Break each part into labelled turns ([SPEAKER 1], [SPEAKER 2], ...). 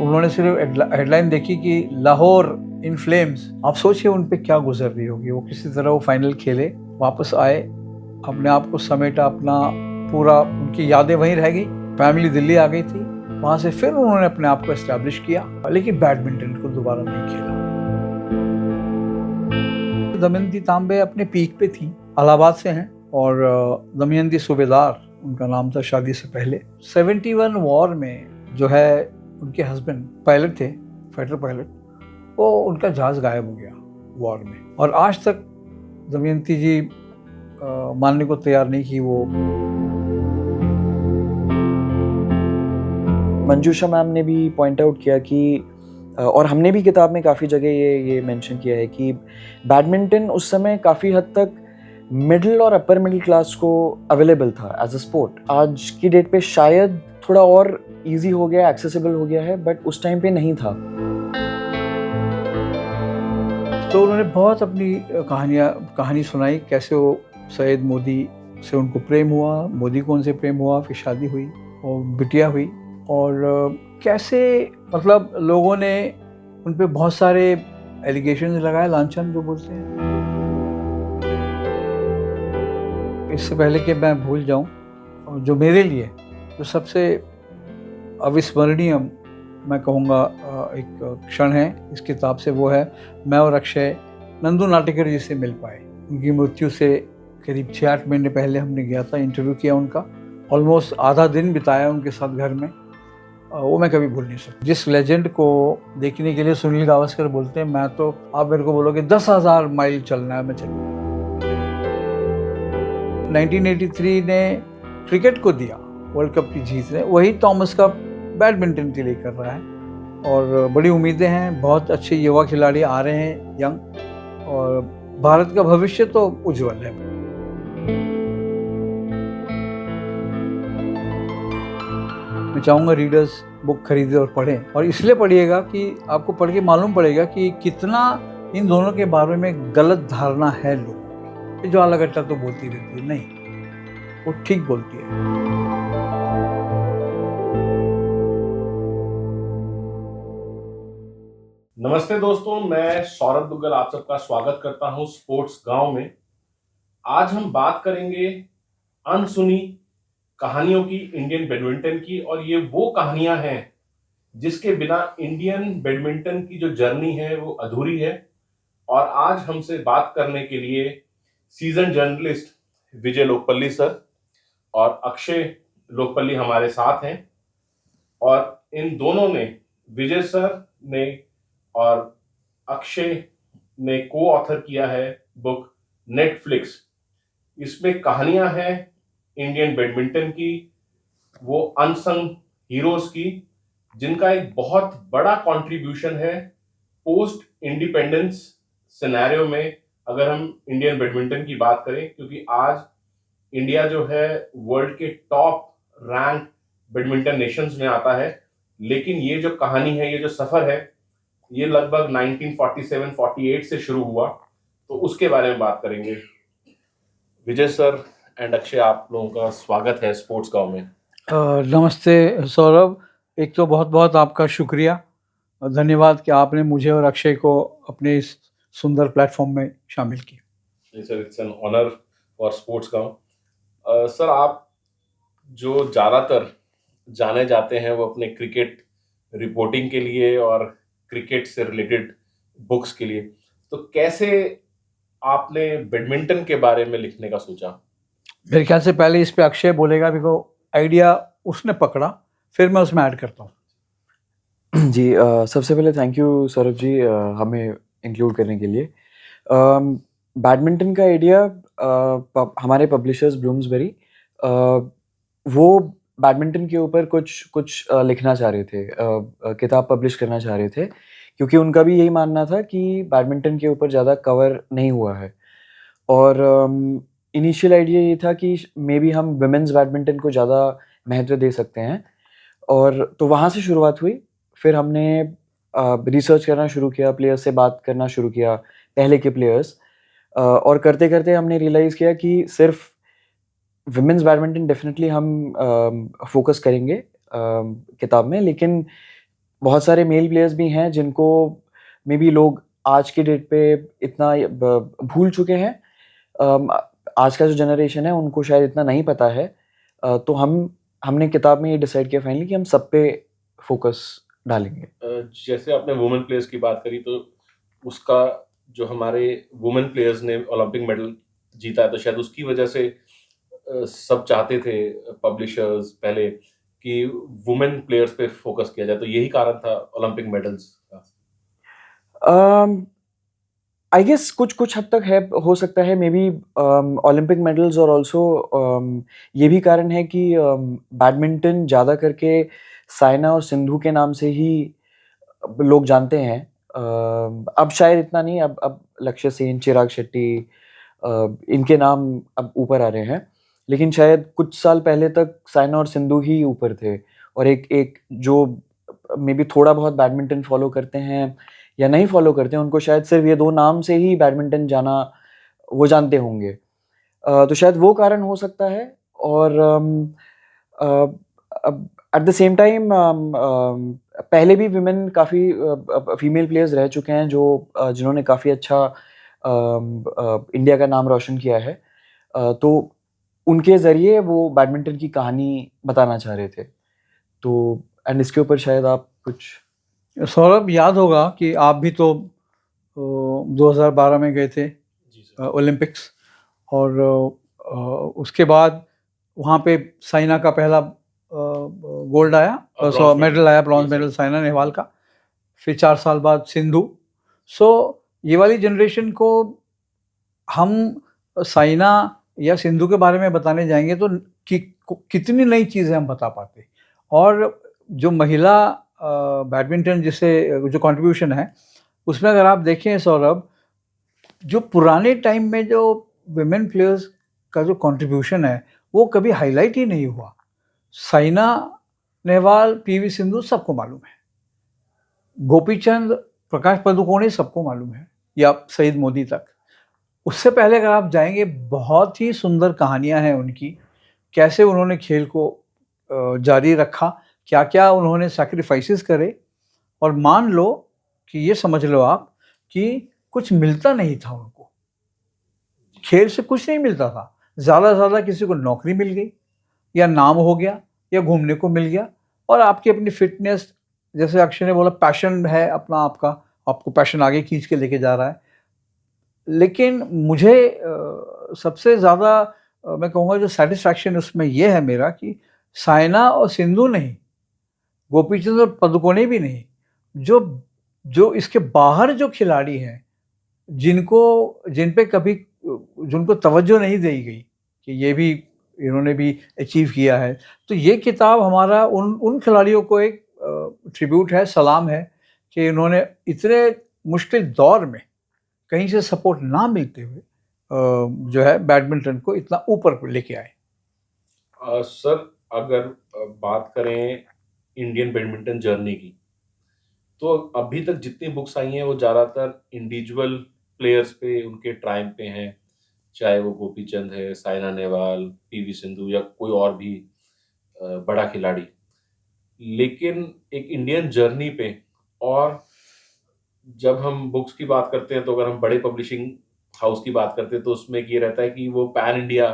[SPEAKER 1] उन्होंने सिर्फ हेडलाइन देखी कि लाहौर इन फ्लेम्स, आप सोचिए उन पे क्या गुजर रही होगी। वो किसी तरह वो फाइनल खेले, वापस आए, अपने आप को समेटा, अपना पूरा, उनकी यादें वहीं रह गई, फैमिली दिल्ली आ गई थी, वहाँ से फिर उन्होंने अपने आप को एस्टैब्लिश किया, लेकिन बैडमिंटन को दोबारा नहीं खेला। दमयंती तांबे अपने पीक पे थी, इलाहाबाद से हैं, और दमयंती सूबेदार उनका नाम था शादी से पहले। 71 वॉर में जो है उनके हस्बैंड पायलट थे, फाइटर पायलट, वो उनका जहाज गायब हो गया वॉर में, और आज तक दमयंती जी मानने को तैयार नहीं कि वो।
[SPEAKER 2] मंजूषा मैम ने भी पॉइंट आउट किया कि और हमने भी किताब में काफ़ी जगह ये मेंशन किया है कि बैडमिंटन उस समय काफ़ी हद तक मिडिल और अपर मिडिल क्लास को अवेलेबल था एज अ स्पोर्ट। आज की डेट पे शायद थोड़ा और इजी हो गया, एक्सेसिबल हो गया है, बट उस टाइम पे नहीं था।
[SPEAKER 1] तो उन्होंने बहुत अपनी कहानी सुनाई, कैसे वो सैयद मोदी से उनको प्रेम हुआ, मोदी को उनसे प्रेम हुआ, फिर शादी हुई और बिटिया हुई, और कैसे मतलब लोगों ने उन पे बहुत सारे एलिगेशन लगाए, लांछन जो बोलते हैं। इससे पहले कि मैं भूल जाऊं, जो मेरे लिए जो सबसे अविस्मरणीय मैं कहूँगा एक क्षण है इस किताब से, वो है मैं और अक्षय नंदू नाटेकर जी से मिल पाए। उनकी मृत्यु से करीब 6-8 महीने पहले हमने गया था, इंटरव्यू किया उनका, ऑलमोस्ट आधा दिन बिताया उनके साथ घर में। वो मैं कभी भूल नहीं सकता। जिस लेजेंड को देखने के लिए सुनील गावस्कर बोलते हैं, मैं तो, आप मेरे को बोलोगे 10,000 माइल चलना है, मैं चलूँगा। 1983 ने क्रिकेट को दिया वर्ल्ड कप की जीत ने, वही थॉमस कप बैडमिंटन के लिए कर रहा है, और बड़ी उम्मीदें हैं, बहुत अच्छे युवा खिलाड़ी आ रहे हैं, यंग, और भारत का भविष्य तो उज्जवल है। मैं चाहूँगा रीडर्स बुक खरीदें और पढ़ें, और इसलिए पढ़िएगा कि आपको पढ़ के मालूम पड़ेगा कि कितना इन दोनों के बारे में गलत धारणा है लोगों की। जो आलागट्टा तो बोलती रहती है, नहीं, वो ठीक बोलती है।
[SPEAKER 3] नमस्ते दोस्तों, मैं सौरभ दुग्गल आप सबका स्वागत करता हूं स्पोर्ट्स गांव में। आज हम बात करेंगे अनसुनी कहानियों की, इंडियन बैडमिंटन की, और ये वो कहानियां हैं जिसके बिना इंडियन बैडमिंटन की जो जर्नी है वो अधूरी है। और आज हमसे बात करने के लिए सीजन जर्नलिस्ट विजय लोकपल्ली सर और अक्षय लोकपल्ली हमारे साथ हैं, और इन दोनों ने, विजय सर ने और अक्षय ने को ऑथर किया है बुक नेटफ्लिक्स। इसमें कहानियां हैं इंडियन बैडमिंटन की, वो अनसंग हीरोज की, जिनका एक बहुत बड़ा कंट्रीब्यूशन है पोस्ट इंडिपेंडेंस सिनेरियो में, अगर हम इंडियन बैडमिंटन की बात करें, क्योंकि आज इंडिया जो है वर्ल्ड के टॉप रैंक बैडमिंटन नेशंस में आता है। लेकिन ये जो कहानी है, ये जो सफर है, ये लगभग 1947-48 से शुरू हुआ, तो उसके बारे में बात करेंगे। विजय सर एंड अक्षय, आप लोगों का स्वागत है स्पोर्ट्स गांव में।
[SPEAKER 1] नमस्ते सौरभ, एक तो बहुत बहुत आपका शुक्रिया, धन्यवाद कि आपने मुझे और अक्षय को अपने इस सुंदर प्लेटफॉर्म में शामिल किया।
[SPEAKER 3] Sir, it's an honour for sports Gaon. Sir, आप जो ज़्यादातर जाने जाते हैं वो अपने क्रिकेट रिपोर्टिंग के लिए और क्रिकेट से रिलेटेड बुक्स के लिए, तो कैसे आपने बैडमिंटन के बारे में लिखने का सोचा?
[SPEAKER 1] मेरे ख्याल से पहले इस पे अक्षय बोलेगा, बिकॉज आइडिया उसने पकड़ा, फिर मैं उसमें ऐड करता हूँ।
[SPEAKER 2] जी, सबसे पहले थैंक यू सौरभ जी हमें इंक्लूड करने के लिए। बैडमिंटन का आइडिया हमारे पब्लिशर्स ब्लूम्सबेरी, वो बैडमिंटन के ऊपर कुछ लिखना चाह रहे थे, किताब पब्लिश करना चाह रहे थे, क्योंकि उनका भी यही मानना था कि बैडमिंटन के ऊपर ज़्यादा कवर नहीं हुआ है। और इनिशियल आइडिया ये था कि मे बी हम वुमेन्स बैडमिंटन को ज़्यादा महत्व दे सकते हैं, और तो वहाँ से शुरुआत हुई। फिर हमने रिसर्च करना शुरू किया, प्लेयर्स से बात करना शुरू किया, पहले के प्लेयर्स, और करते करते हमने रियलाइज़ किया कि सिर्फ विमेंस बैडमिंटन डेफिनेटली हम फोकस करेंगे किताब में, लेकिन बहुत सारे मेल प्लेयर्स भी हैं जिनको मे बी लोग आज के डेट पे इतना भूल चुके हैं। आज का जो जनरेशन है उनको शायद इतना नहीं पता है। तो हमने किताब में ये डिसाइड किया फाइनली कि हम सब पे फोकस डालेंगे।
[SPEAKER 3] जैसे आपने वुमेन प्लेयर्स की बात करी, तो उसका जो हमारे वुमेन प्लेयर्स ने ओलंपिक मेडल जीता है, तो शायद उसकी वजह से सब चाहते थे पब्लिशर्स पहले कि वुमेन प्लेयर्स पे फोकस किया जाए, तो यही कारण था ओलंपिक मेडल्स का।
[SPEAKER 2] आई गेस कुछ हद तक है, हो सकता है मे बी ओलंपिक मेडल्स, और ऑल्सो ये भी कारण है कि बैडमिंटन ज़्यादा करके साइना और सिंधु के नाम से ही लोग जानते हैं। अब शायद इतना नहीं, अब लक्ष्य सेन, चिराग शेट्टी, इनके नाम अब ऊपर आ रहे हैं, लेकिन शायद कुछ साल पहले तक साइना और सिंधु ही ऊपर थे। और एक जो मे बी थोड़ा बहुत बैडमिंटन फॉलो करते हैं या नहीं फॉलो करते हैं, उनको शायद सिर्फ ये दो नाम से ही बैडमिंटन वो जानते होंगे। तो शायद वो कारण हो सकता है। और एट द सेम टाइम पहले भी विमेन काफ़ी फीमेल प्लेयर्स रह चुके हैं जो जिन्होंने काफ़ी अच्छा इंडिया का नाम रोशन किया है। तो उनके ज़रिए वो बैडमिंटन की कहानी बताना चाह रहे थे। तो एंड इसके ऊपर शायद आप कुछ।
[SPEAKER 1] सौरभ, याद होगा कि आप भी तो 2012 में गए थे ओलंपिक्स, और उसके बाद वहाँ पे साइना का पहला गोल्ड आया, मेडल आया, ब्रॉन्ज मेडल साइना नेहवाल का। फिर 4 साल बाद सिंधु। सो ये वाली जनरेशन को हम साइना या सिंधु के बारे में बताने जाएंगे तो कितनी नई चीज़ें हम बता पाते। और जो महिला बैडमिंटन जिसे जो कंट्रीब्यूशन है उसमें अगर आप देखें सौरभ, जो पुराने टाइम में जो विमेन प्लेयर्स का जो कंट्रीब्यूशन है वो कभी हाईलाइट ही नहीं हुआ। साइना नेहवाल, पीवी सिंधु सबको मालूम है, गोपीचंद, प्रकाश पादुकोणे सबको मालूम है, या सईद मोदी तक। उससे पहले अगर आप जाएंगे, बहुत ही सुंदर कहानियां हैं उनकी, कैसे उन्होंने खेल को जारी रखा, क्या क्या उन्होंने सैक्रिफाइसेस करे। और मान लो कि ये समझ लो आप कि कुछ मिलता नहीं था उनको, खेल से कुछ नहीं मिलता था। ज़्यादा से ज़्यादा किसी को नौकरी मिल गई, या नाम हो गया, या घूमने को मिल गया, और आपकी अपनी फिटनेस, जैसे अक्षय ने बोला, पैशन है अपना, आपको पैशन आगे खींच के लेके जा रहा है। लेकिन मुझे सबसे ज़्यादा मैं कहूँगा जो सेटिस्फैक्शन उसमें ये है मेरा कि साइना और सिंधु नहीं, गोपीचंद और पादुकोणे भी नहीं, जो इसके बाहर जो खिलाड़ी हैं जिन पे कभी जिनको तवज्जो नहीं दी गई कि ये भी इन्होंने भी अचीव किया है। तो ये किताब हमारा उन खिलाड़ियों को एक ट्रिब्यूट है, सलाम है कि इन्होंने इतने मुश्किल दौर में कहीं से सपोर्ट ना मिलते हुए जो है बैडमिंटन को इतना ऊपर लेके आए।
[SPEAKER 3] सर, अगर बात करें इंडियन बैडमिंटन जर्नी की, तो अभी तक जितनी बुक्स आई हैं वो ज़्यादातर इंडिविजुअल प्लेयर्स पे, उनके टाइम पे हैं, चाहे वो गोपीचंद है, साइना नेहवाल, पीवी सिंधु, या कोई और भी बड़ा खिलाड़ी। लेकिन एक इंडियन जर्नी पे, और जब हम बुक्स की बात करते हैं तो अगर हम बड़े पब्लिशिंग हाउस की बात करते हैं तो उसमें ये रहता है कि वो पैन इंडिया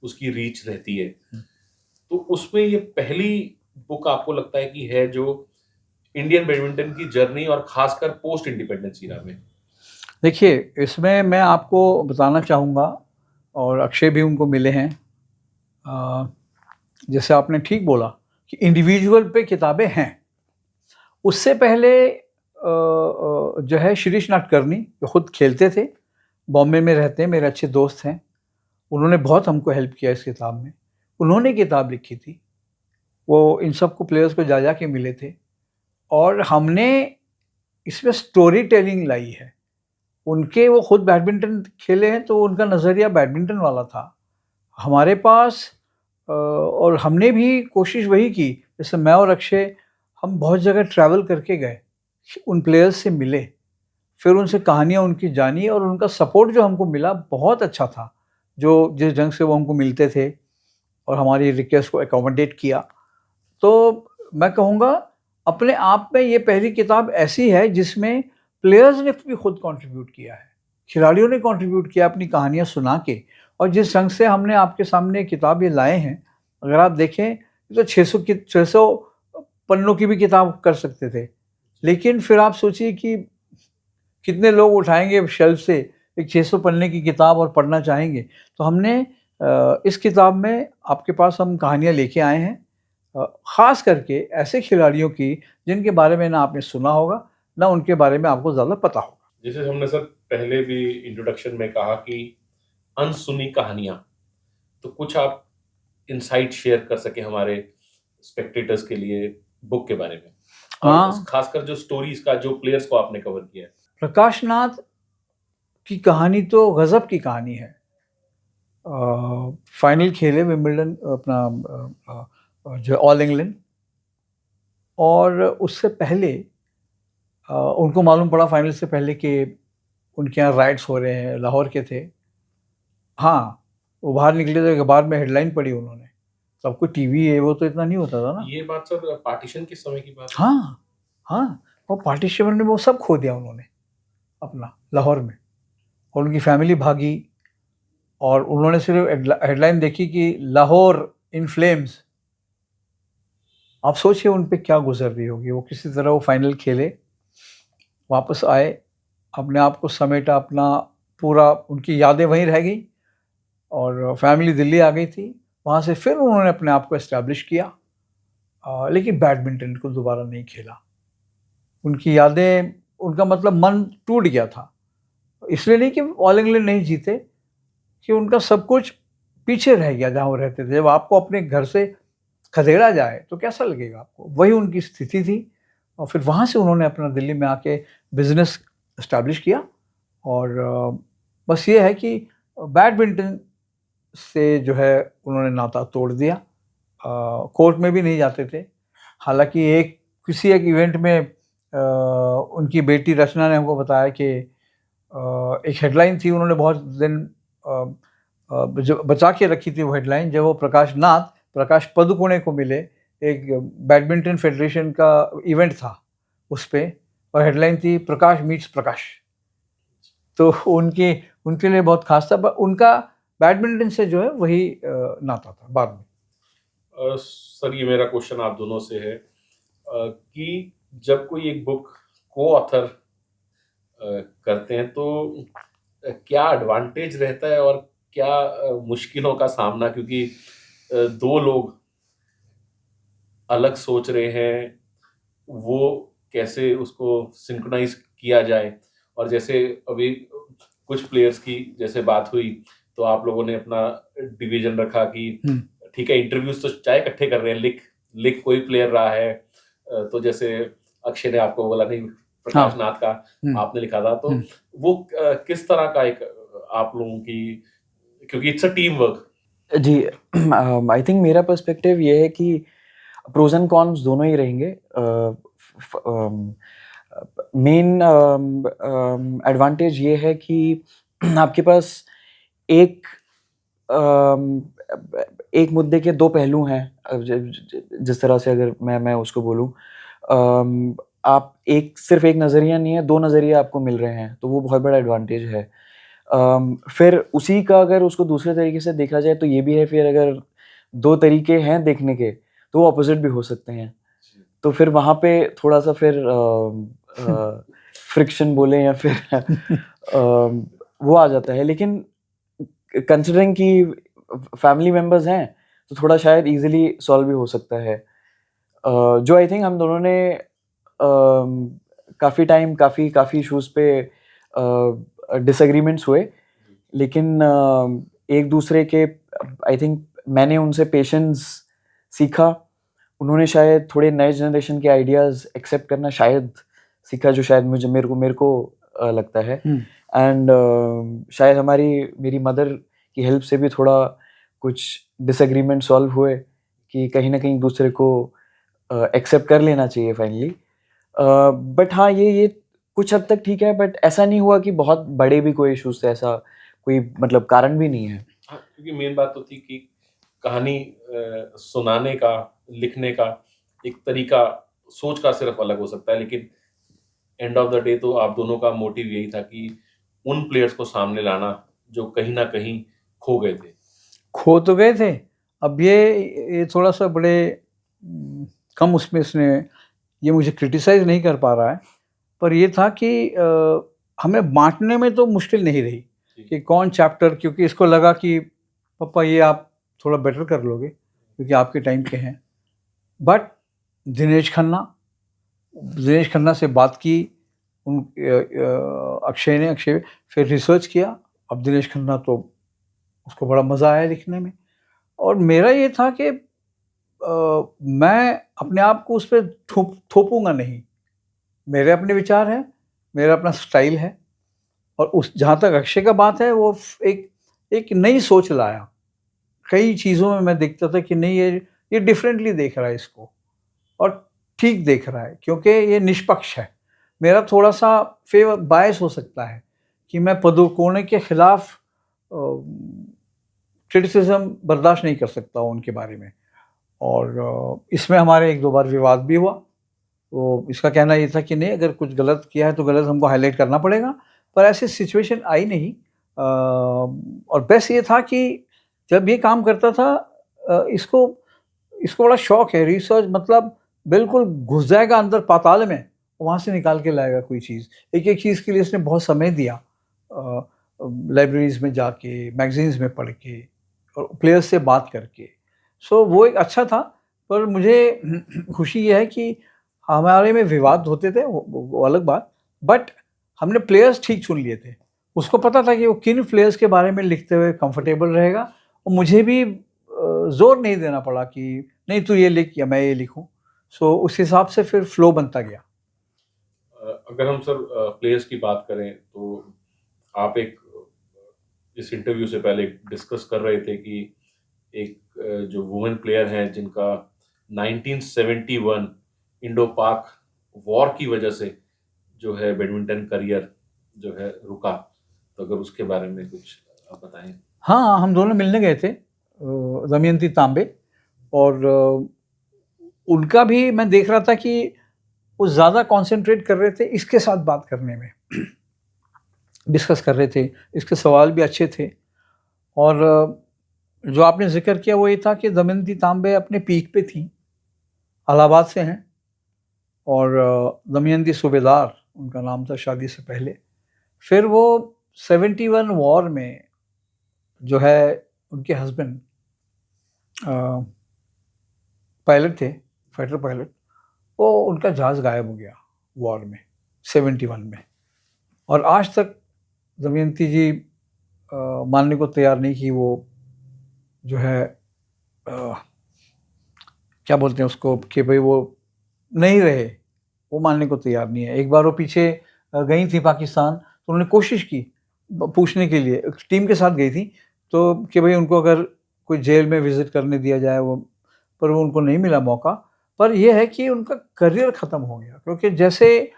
[SPEAKER 3] उसकी रीच रहती है। तो उसमें ये पहली बुक आपको लगता है कि है जो इंडियन बैडमिंटन की जर्नी, और खासकर पोस्ट इंडिपेंडेंस ईरा में?
[SPEAKER 1] देखिए, इसमें मैं आपको बताना चाहूँगा, और अक्षय भी उनको मिले हैं, जैसे आपने ठीक बोला कि इंडिविजुअल पे किताबें हैं। उससे पहले जो है शिरीष नाटकर्णी, जो खुद खेलते थे, बॉम्बे में रहते हैं, मेरे अच्छे दोस्त हैं, उन्होंने बहुत हमको हेल्प किया इस किताब में। उन्होंने किताब लिखी थी, वो इन सबको प्लेयर्स को जा के मिले थे, और हमने इसमें स्टोरी टेलिंग लाई है। वो खुद बैडमिंटन खेले हैं तो उनका नज़रिया बैडमिंटन वाला था हमारे पास। और हमने भी कोशिश वही की, जैसे मैं और अक्षय, हम बहुत जगह ट्रैवल करके गए, उन प्लेयर्स से मिले, फिर उनसे कहानियाँ उनकी जानी, और उनका सपोर्ट जो हमको मिला बहुत अच्छा था, जो जिस ढंग से वो हमको मिलते थे और हमारी रिक्वेस्ट को एकोमोडेट किया। तो मैं कहूँगा अपने आप में ये पहली किताब ऐसी है जिसमें प्लेयर्स ने भी खुद कंट्रीब्यूट किया है, खिलाड़ियों ने कंट्रीब्यूट किया अपनी कहानियाँ सुना के। और जिस ढंग से हमने आपके सामने किताब ये लाए हैं, अगर आप देखें तो 600 पन्नों की भी किताब कर सकते थे, लेकिन फिर आप सोचिए कि कितने लोग उठाएंगे शेल्फ से एक 600 पन्ने की किताब और पढ़ना चाहेंगे। तो हमने इस किताब में आपके पास हम कहानियाँ लेके आए हैं, ख़ास करके ऐसे खिलाड़ियों की जिनके बारे में ना आपने सुना होगा, ना उनके बारे में आपको ज़्यादा पता होगा।
[SPEAKER 3] जैसे हमने सर पहले भी इंट्रोडक्शन में कहा कि अनसुनी कहानियाँ, तो कुछ आप इनसाइट शेयर कर सके हमारे स्पेक्टेटर्स के लिए बुक के बारे में, और
[SPEAKER 1] हाँ।
[SPEAKER 3] खासकर जो स्टोरीज का, जो प्लेयर्स को आपने कवर किया है।
[SPEAKER 1] प्रकाश नाथ की कहानी तो गज़ब की कहानी है। फाइनल खेले विंबलडन अपना जो ऑल इंग्लैंड, और उससे पहले उनको मालूम पड़ा फाइनल से पहले कि उनके यहाँ राइट्स हो रहे हैं, लाहौर के थे। हाँ, वो बाहर निकले तो अखबार में हेडलाइन पढ़ी उन्होंने, सबको टीवी है वो तो इतना नहीं होता था ना।
[SPEAKER 3] ये बात सर पार्टीशन के समय की बात है।
[SPEAKER 1] हाँ, हाँ, वो पार्टीशन में वो सब खो दिया उन्होंने अपना लाहौर में, और उनकी फैमिली भागी, और उन्होंने सिर्फ हेडलाइन देखी कि लाहौर इन फ्लेम्स। आप सोचिए उन पे क्या गुजर रही होगी। वो किसी तरह वो फाइनल खेले, वापस आए, अपने आप को समेटा, अपना पूरा, उनकी यादें वहीं रह गई, और फैमिली दिल्ली आ गई थी। वहाँ से फिर उन्होंने अपने आप को एस्टैब्लिश किया, लेकिन बैडमिंटन को दोबारा नहीं खेला। उनकी यादें, उनका मतलब मन टूट गया था। इसलिए नहीं कि ऑल इंग्लैंड नहीं जीते, कि उनका सब कुछ पीछे रह गया जहाँ वो रहते थे। जब आपको अपने घर से खदेड़ा जाए तो कैसा लगेगा आपको, वही उनकी स्थिति थी। और फिर वहाँ से उन्होंने अपना दिल्ली में आके बिजनेस इस्टेब्लिश किया, और बस ये है कि बैडमिंटन से जो है उन्होंने नाता तोड़ दिया। कोर्ट में भी नहीं जाते थे। हालांकि किसी एक इवेंट में उनकी बेटी रचना ने हमको बताया कि एक हेडलाइन थी, उन्होंने बहुत दिन जो बचा के रखी थी वो हेडलाइन, जब वो प्रकाश पदुकोणे को मिले। एक बैडमिंटन फेडरेशन का इवेंट था उस पे, और हेडलाइन थी प्रकाश मीट्स प्रकाश। तो उनके लिए बहुत खास था, पर उनका बैडमिंटन से जो है वही नाता था बाद में।
[SPEAKER 3] सर ये मेरा क्वेश्चन आप दोनों से है कि जब कोई एक बुक को ऑथर करते हैं तो क्या एडवांटेज रहता है और क्या मुश्किलों का सामना, क्योंकि दो लोग अलग सोच रहे हैं, वो कैसे उसको सिंक्रोनाइज किया जाए। और जैसे अभी कुछ प्लेयर्स की जैसे बात हुई, तो आप लोगों ने अपना डिवीजन रखा कि ठीक है, इंटरव्यूज तो चाहे इकट्ठे कर रहे हैं, लिख कोई प्लेयर रहा है, तो जैसे अक्षय ने आपको बोला नहीं, प्रकाश नाथ का आपने लिखा था, तो वो किस तरह का एक आप लोगों की, क्योंकि इट्स अ टीम वर्क।
[SPEAKER 2] जी, आई थिंक मेरा पर्सपेक्टिव ये है कि प्रोज एंड कॉन्स दोनों ही रहेंगे। मेन एडवांटेज ये है कि आपके पास एक एक मुद्दे के दो पहलू हैं। जिस तरह से अगर मैं उसको बोलूं, आप सिर्फ एक नज़रिया नहीं है, दो नज़रिए आपको मिल रहे हैं, तो वो बहुत बड़ा एडवांटेज है। फिर उसी का अगर उसको दूसरे तरीके से देखा जाए तो ये भी है, फिर अगर दो तरीके हैं देखने के तो वो अपोजिट भी हो सकते हैं। तो फिर वहाँ पे थोड़ा सा फिर फ्रिक्शन बोले या फिर वो आ जाता है। लेकिन कंसिडरिंग कि फैमिली मेंबर्स हैं तो थोड़ा शायद इजीली सॉल्व भी हो सकता है। जो आई थिंक हम दोनों ने काफ़ी टाइम काफ़ी इशूज़ पे डिसएग्रीमेंट्स हुए, लेकिन एक दूसरे के, आई थिंक मैंने उनसे पेशेंस सीखा, उन्होंने शायद थोड़े नए जनरेशन के आइडियाज़ एक्सेप्ट करना शायद सीखा, जो शायद मेरे को लगता है। एंड शायद मेरी मदर की हेल्प से भी थोड़ा कुछ डिसएग्रीमेंट सॉल्व हुए कि कहीं ना कहीं दूसरे को एक्सेप्ट कर लेना चाहिए फाइनली। बट हाँ, ये कुछ हद तक ठीक है, बट ऐसा नहीं हुआ कि बहुत बड़े भी कोई इश्यूज थे, ऐसा कोई मतलब कारण भी नहीं है।
[SPEAKER 3] हाँ, क्योंकि मेन बात तो थी कि कहानी सुनाने का, लिखने का एक तरीका सोच का सिर्फ अलग हो सकता है, लेकिन एंड ऑफ द डे तो आप दोनों का मोटिव यही था कि उन प्लेयर्स को सामने लाना जो कहीं ना कहीं खो गए थे।
[SPEAKER 1] खो तो गए थे। अब ये थोड़ा-सा बड़े कम उसमें इसने ये मुझे क्रिटिसाइज़ नहीं कर पा रहा है, पर ये था कि हमें बाँटने में तो मुश्किल नहीं रही कि कौन चैप्टर, क्योंकि इसको लगा कि पापा ये आप थोड़ा बेटर कर लोगे क्योंकि आपके टाइम के हैं। बट दिनेश खन्ना से बात की, अक्षय फिर रिसर्च किया। अब दिनेश खन्ना तो उसको बड़ा मज़ा आया लिखने में, और मेरा ये था कि मैं अपने आप को उस पे थोपूँगा नहीं। मेरे अपने विचार हैं, मेरा अपना स्टाइल है, और उस जहाँ तक अक्षय का बात है, वो एक नई सोच लाया। कई चीज़ों में मैं देखता था कि नहीं, ये डिफरेंटली देख रहा है इसको, और ठीक देख रहा है क्योंकि ये निष्पक्ष है। मेरा थोड़ा-सा बायस हो सकता है कि मैं पदुकोणे के खिलाफ क्रिटिसिज़्म बर्दाश्त नहीं कर सकता हूँ उनके बारे में, और इसमें हमारे 1-2 बार विवाद भी हुआ। तो इसका कहना ये था कि नहीं, अगर कुछ गलत किया है तो गलत हमको हाइलाइट करना पड़ेगा, पर ऐसी सिचुएशन आई नहीं। और बेस्ट ये था कि जब ये काम करता था, इसको बड़ा शौक है रिसर्च, मतलब बिल्कुल घुस जाएगा अंदर पाताल में, वहाँ से निकाल के लाएगा कोई चीज़। एक-एक चीज़ के लिए इसने बहुत समय दिया, लाइब्रेरीज़ में जाके, मैगज़ीन्स में पढ़ के और प्लेयर्स से बात करके। सो वो एक अच्छा था, पर मुझे खुशी ये है कि हमारे में विवाद होते थे, वो अलग बात, बट हमने प्लेयर्स ठीक चुन लिए थे। उसको पता था कि वो किन प्लेयर्स के बारे में लिखते हुए कंफर्टेबल रहेगा, और मुझे भी ज़ोर नहीं देना पड़ा कि नहीं तू ये लिख या मैं ये लिखूँ। सो उस हिसाब से फिर फ्लो बनता गया।
[SPEAKER 3] अगर हम सर प्लेयर्स की बात करें तो आप इस इंटरव्यू से पहले डिस्कस कर रहे थे कि एक जो वुमेन प्लेयर हैं जिनका 1971 इंडो पाक वॉर की वजह से जो है बैडमिंटन करियर जो है रुका, तो अगर उसके बारे में कुछ आप बताएं।
[SPEAKER 1] हाँ, हम दोनों मिलने गए थे, दमयंती तांबे, और उनका भी मैं देख रहा था कि वो ज़्यादा कॉन्सन्ट्रेट कर रहे थे इसके साथ बात करने में, डिस्कस कर रहे थे, इसके सवाल भी अच्छे थे। और जो आपने ज़िक्र किया वो ये था कि दमयंती तांबे अपने पीक पे थीं, इलाहाबाद से हैं, और दमयंती सूबेदार उनका नाम था शादी से पहले। फिर वो 71 वॉर में जो है उनके हस्बैंड पायलट थे, फाइटर पायलट, वो उनका जहाज़ गायब हो गया वॉर में 71 में, और आज तक दमयंती जी मानने को तैयार नहीं कि वो जो है क्या बोलते हैं उसको, कि भाई वो नहीं रहे, वो मानने को तैयार नहीं है। एक बार वो पीछे गई थी पाकिस्तान, तो उन्होंने कोशिश की पूछने के लिए, टीम के साथ गई थी, तो कि भाई उनको अगर कोई जेल में विज़िट करने दिया जाए, वो, पर वो उनको नहीं मिला मौका। पर ये है कि उनका करियर ख़त्म हो गया, क्योंकि जैसे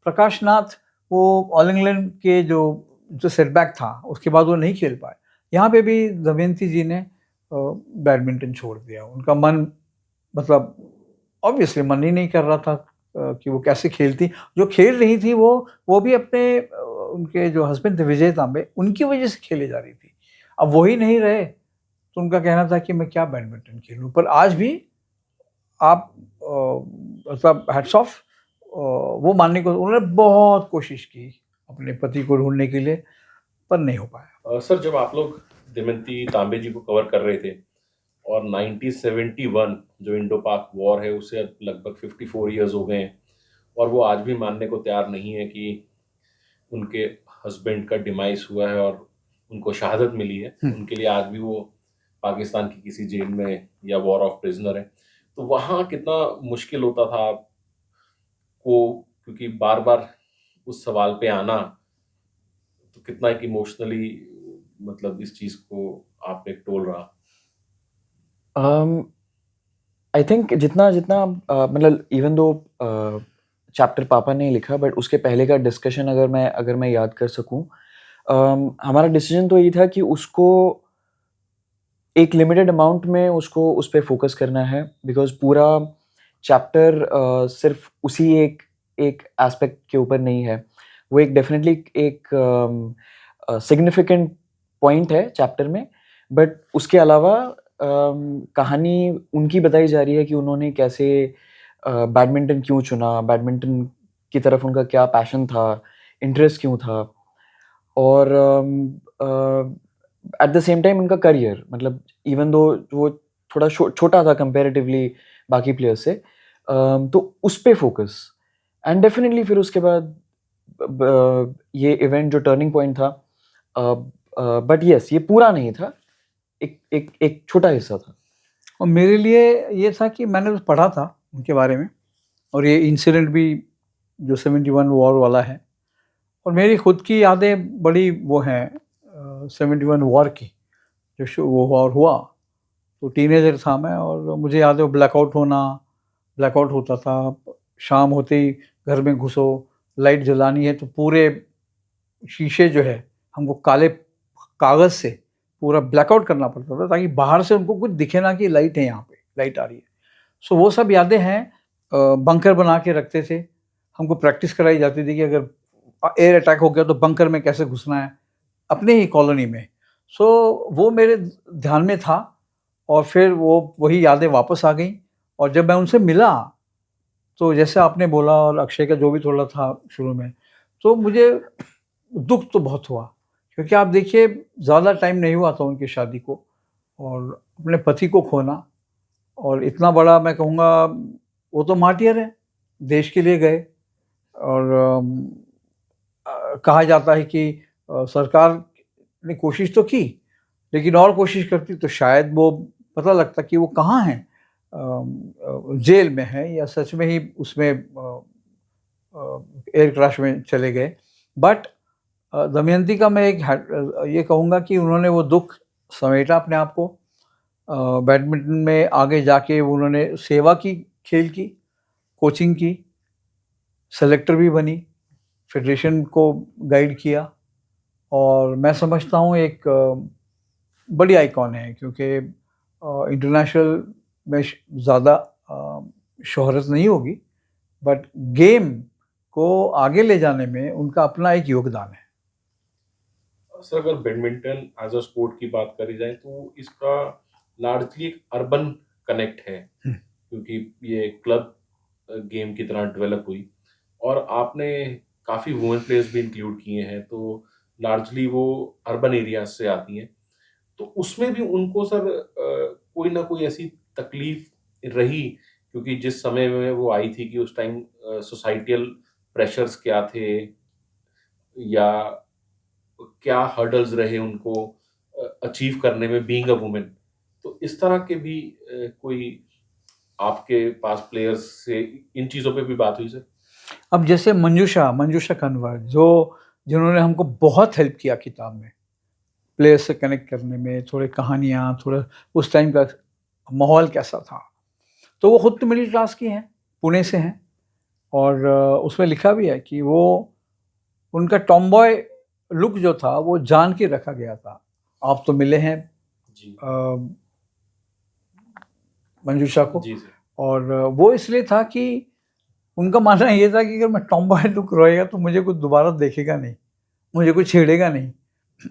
[SPEAKER 1] प्रकाश नाथ, वो ऑल इंग्लैंड के जो सेटबैक था, उसके बाद वो नहीं खेल पाए। यहाँ पे भी दमयंती जी ने बैडमिंटन छोड़ दिया। उनका मन, मतलब ऑब्वियसली मन ही नहीं कर रहा था कि वो कैसे खेलती। जो खेल रही थी वो भी अपने उनके जो हस्बैंड थे विजय तांबे, उनकी वजह से खेली जा रही थी। अब वही नहीं रहे, तो उनका कहना था कि मैं क्या बैडमिंटन खेलूँ। पर आज भी आप मतलब हैट्स ऑफ, वो मानने को उन्होंने बहुत कोशिश की अपने पति को ढूँढने के लिए, पर नहीं हो पाया।
[SPEAKER 3] सर जब आप लोग दमयंती तांबे जी को कवर कर रहे थे और 1971 जो इंडो पाक वॉर है उसे अब लगभग 54 इयर्स हो गए हैं, और वो आज भी मानने को तैयार नहीं है कि उनके हस्बैंड का डिमाइस हुआ है और उनको शहादत मिली है। उनके लिए आज भी वो पाकिस्तान की किसी जेल में या वॉर ऑफ प्रिजनर है। तो वहाँ कितना मुश्किल होता था आपको, क्योंकि बार बार उस सवाल पे आना, तो कितना एक इमोशनली मतलब इस चीज़ को आप एक टोल रहा।
[SPEAKER 2] आई थिंक जितना जितना मतलब इवन दो चैप्टर पापा ने लिखा, बट उसके पहले का डिस्कशन अगर मैं याद कर सकूं, हमारा डिसीजन तो ये था कि उसको एक लिमिटेड अमाउंट में उसको उस पर फोकस करना है, बिकॉज पूरा चैप्टर सिर्फ उसी एक एक एस्पेक्ट के ऊपर नहीं है, वो एक डेफिनेटली एक सिग्निफिकेंट पॉइंट है चैप्टर में, बट उसके अलावा कहानी उनकी बताई जा रही है कि उन्होंने कैसे बैडमिंटन क्यों चुना, बैडमिंटन की तरफ उनका क्या पैशन था, इंटरेस्ट क्यों था, और एट द सेम टाइम उनका करियर, मतलब इवन दो वो थोड़ा छोटा था कंपैरेटिवली बाकी प्लेयर्स से, तो उस पे फोकस। एंड डेफिनेटली फिर उसके बाद ये इवेंट जो टर्निंग पॉइंट था, बट यस ये पूरा नहीं था, एक छोटा हिस्सा था।
[SPEAKER 1] और मेरे लिए ये था कि मैंने तो पढ़ा था उनके बारे में, और ये इंसिडेंट भी जो 71 वॉर वाला है, और मेरी खुद की यादें बड़ी वो हैं 71 वॉर की, जो वो वॉर हुआ तो टीनेजर था मैं, और मुझे याद है वो ब्लैकआउट होता था, शाम होते ही घर में घुसो, लाइट जलानी है तो पूरे शीशे जो है हमको काले कागज़ से पूरा ब्लैकआउट करना पड़ता था, ताकि बाहर से उनको कुछ दिखे ना कि लाइट है, यहाँ पे लाइट आ रही है। सो वो सब यादें हैं। बंकर बना के रखते थे, हमको प्रैक्टिस कराई जाती थी कि अगर एयर अटैक हो गया तो बंकर में कैसे घुसना है अपने ही कॉलोनी में। सो वो मेरे ध्यान में था, और फिर वही यादें वापस आ गई। और जब मैं उनसे मिला तो जैसे आपने बोला, और अक्षय का जो भी थोड़ा था शुरू में, तो मुझे दुख तो बहुत हुआ, क्योंकि आप देखिए ज़्यादा टाइम नहीं हुआ था उनकी शादी को, और अपने पति को खोना, और इतना बड़ा मैं कहूँगा वो तो मार्टियर है, देश के लिए गए। और कहा जाता है कि सरकार ने कोशिश तो की, लेकिन और कोशिश करती तो शायद वो पता लगता कि वो कहाँ हैं, जेल में हैं या सच में ही उसमें एयर क्रैश में चले गए। बट दमयंती का मैं ये कहूँगा कि उन्होंने वो दुख समेटा अपने आप को, बैडमिंटन में आगे जाके उन्होंने सेवा की, खेल की, कोचिंग की, सेलेक्टर भी बनी, फेडरेशन को गाइड किया, और मैं समझता हूँ एक बड़ी आइकॉन है, क्योंकि इंटरनेशनल में ज़्यादा शोहरत नहीं होगी, बट गेम को आगे ले जाने में उनका अपना एक योगदान है।
[SPEAKER 3] सर, अगर बैडमिंटन एज अ स्पोर्ट की बात करी जाए तो इसका लार्जली एक अर्बन कनेक्ट है, क्योंकि ये क्लब गेम की तरह डेवलप हुई, और आपने काफ़ी वुमेन प्लेयर्स भी इंक्लूड किए हैं, तो लार्जली वो अर्बन एरियाज से आती हैं। तो उसमें भी उनको सर कोई ना कोई ऐसी तकलीफ रही, क्योंकि जिस समय में वो आई थी कि उस टाइम सोसाइटियल प्रेशर्स क्या थे, या क्या हर्डल्स रहे उनको अचीव करने में बीइंग अ वुमेन, तो इस तरह के भी कोई आपके पास प्लेयर्स से इन चीज़ों पे भी बात हुई सर?
[SPEAKER 1] अब जैसे मंजूषा कन्वर, जिन्होंने हमको बहुत हेल्प किया किताब में, प्लेयर्स से कनेक्ट करने में, थोड़े कहानियाँ, थोड़ा उस टाइम का माहौल कैसा था। तो वो खुद तो मिडिल क्लास की हैं, पुणे से हैं, और उसमें लिखा भी है कि वो उनका टॉमबॉय लुक जो था वो जान के रखा गया था। आप तो मिले हैं
[SPEAKER 3] जी
[SPEAKER 1] मंजूषा को,
[SPEAKER 3] जी सर।
[SPEAKER 1] और वो इसलिए था कि उनका मानना ये था कि अगर मैं टॉमबॉय लुक रहेगा तो मुझे कुछ दोबारा देखेगा नहीं, मुझे कुछ छेड़ेगा नहीं,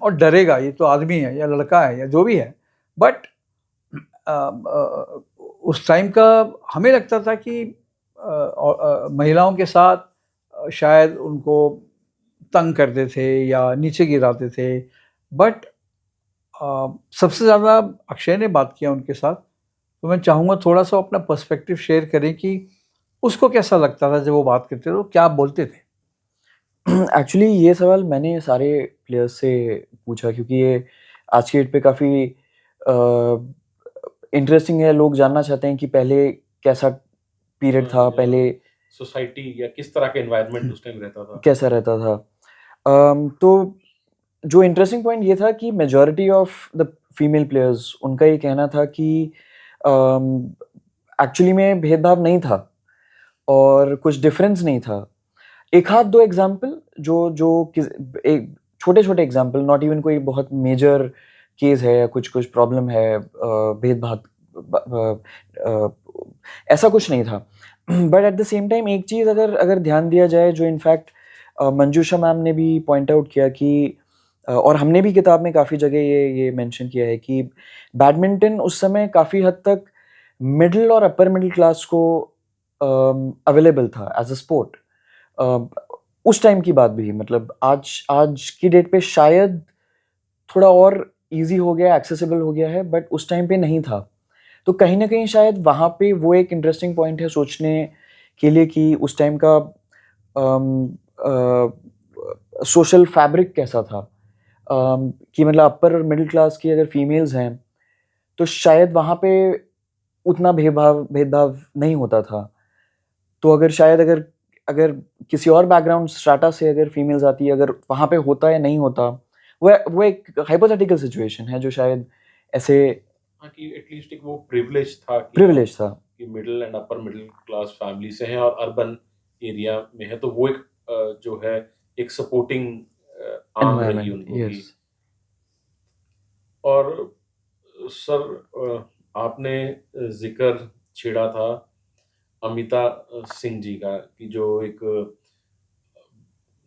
[SPEAKER 1] और डरेगा, ये तो आदमी है या लड़का है या जो भी है। बट उस टाइम का हमें लगता था कि महिलाओं के साथ शायद उनको तंग करते थे या नीचे गिराते थे। बट सबसे ज़्यादा अक्षय ने बात किया उनके साथ, तो मैं चाहूँगा थोड़ा सा अपना पर्सपेक्टिव शेयर करें कि उसको कैसा लगता था जब वो बात करते थे, तो क्या बोलते थे।
[SPEAKER 2] एक्चुअली ये सवाल मैंने सारे प्लेयर्स से पूछा, क्योंकि ये आज की डेट पे काफ़ी इंटरेस्टिंग है। लोग जानना चाहते हैं कि पहले कैसा पीरियड था, पहले
[SPEAKER 3] सोसाइटी या किस तरह का एनवायरनमेंट उस टाइम रहता था।
[SPEAKER 2] कैसा रहता था। तो जो इंटरेस्टिंग पॉइंट ये था कि majority of the female players, उनका ये कहना था कि एक्चुअली में भेदभाव नहीं था और कुछ डिफरेंस नहीं था। एक हाथ दो एग्जाम्पल जो एक छोटे-छोटे एग्जाम्पल, नॉट इवन कोई बहुत मेजर केस है या कुछ प्रॉब्लम है, भेदभाव ऐसा कुछ नहीं था। But at the same time एक चीज़ अगर अगर ध्यान दिया जाए, जो इनफैक्ट मंजूषा मैम ने भी पॉइंट आउट किया कि और हमने भी किताब में काफ़ी जगह ये मेंशन किया है कि बैडमिंटन उस समय काफ़ी हद तक मिडिल और अपर मिडिल क्लास को अवेलेबल था एज अ स्पोर्ट। उस टाइम की बात भी, मतलब आज आज की डेट पे शायद थोड़ा और इजी हो गया, एक्सेसिबल हो गया है, बट उस टाइम पे नहीं था। तो कहीं ना कहीं शायद वहाँ पे वो एक इंटरेस्टिंग पॉइंट है सोचने के लिए कि उस टाइम का सोशल फैब्रिक कैसा था। कि मतलब अपर और मिडिल क्लास की अगर फीमेल्स हैं तो शायद वहाँ पे उतना भेदभाव भेदभाव नहीं होता था। तो अगर शायद अगर अगर किसी और बैकग्राउंड स्ट्राटा से अगर फीमेल्स आती है, अगर वहाँ पे होता या नहीं होता, वो एक हाइपोथेटिकल सिचुएशन है जो शायद ऐसे
[SPEAKER 3] हाँ, कि एटलीस्ट एक वो प्रिविलेज था कि
[SPEAKER 2] प्रिविलेज था।
[SPEAKER 3] कि middle and upper middle class family से हैं और अर्बन एरिया में है, तो वो एक जो है एक सपोर्टिंग आर्म रही
[SPEAKER 2] एनवायरनमेंट,
[SPEAKER 3] उनको भी।
[SPEAKER 2] यस।
[SPEAKER 3] और सर, आपने जिक्र छेड़ा था अमिता सिंह जी का, कि जो एक